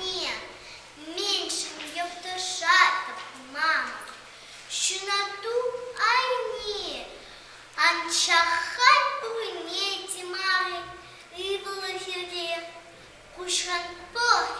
не меншим я пташатам, мама, що на ту айні, анчахай планеті мари, і волосір'є, кушан пох